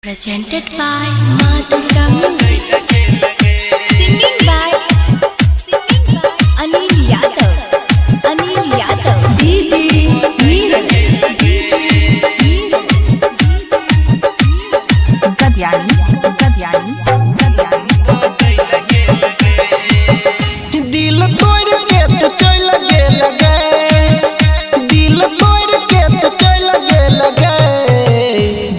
Presented by Madhurika Music. Singing by Anil Yadav. DJ Neeraj. दिल तोड़ के तो चल लगे दिल तोड़ के तो चल लगे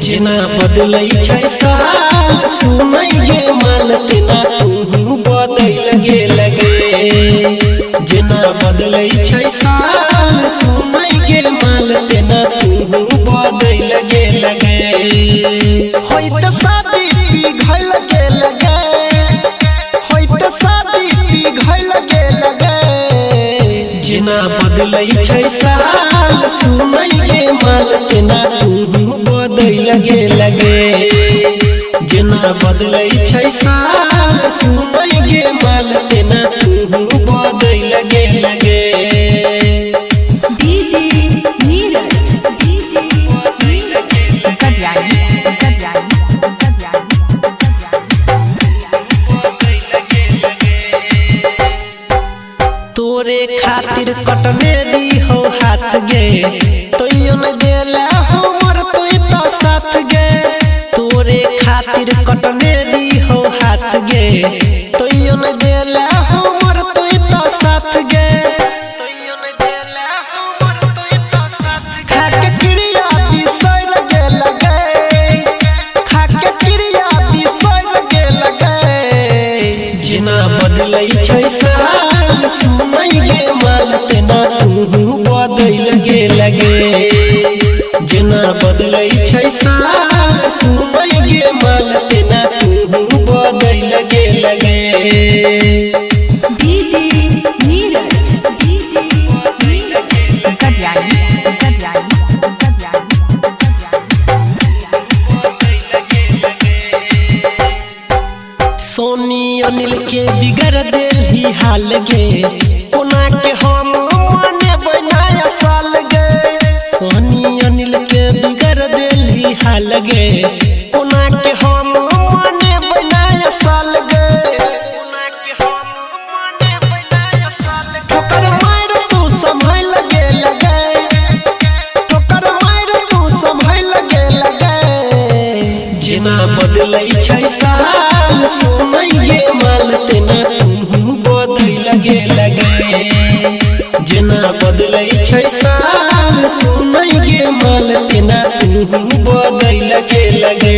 जना बदलै छै साल सुनै गे मानते ना तू बदल लगे जना बदलै छै साल सुनै गे मानते ना तू बदल लगे होय त शादी पिघल लगे होय त शादी पिघल लगे जना बदलै छै साल सुनै गे मानते ना तू बदल लगे जना बदलै छै साल सुनै गे मानते ना तू बदल लगे DJ Neeraj. तोरे खातिर कटने दी हो हाथ गे तोयो न देला हमर तोय तो साथ गे तोरे खातिर कटने दी हो हाथ गे तोयो न देला हमर तोय तो साथ गे तोयो न देला हमर तोय तो साथ गे खाके क्रिया बिसर लगे खाके क्रिया बिसर लगे जना बदलै छै साल सुनै गे मानते ना तू बदल लगे जना बदलै छै साल सुनै गे मानते ना तू बदल लगे DJ Neeraj. सोनी अनिल के बिगड़ देल ही हाल गे कोना के हम माने बनाया साल गे सोनी अनिल के बिगड़ देल ही हाल गे कोना के हम माने बनाया साल गे कोना के हम माने बनाया साल गे ठोकर मार तू संभल लगे ठोकर मार तू संभल लगे जना बदलै छै साल सुनै गे मानते ना तू बदल लगे जना बदलै छै साल सुनै गे मानते ना तू बदल लगे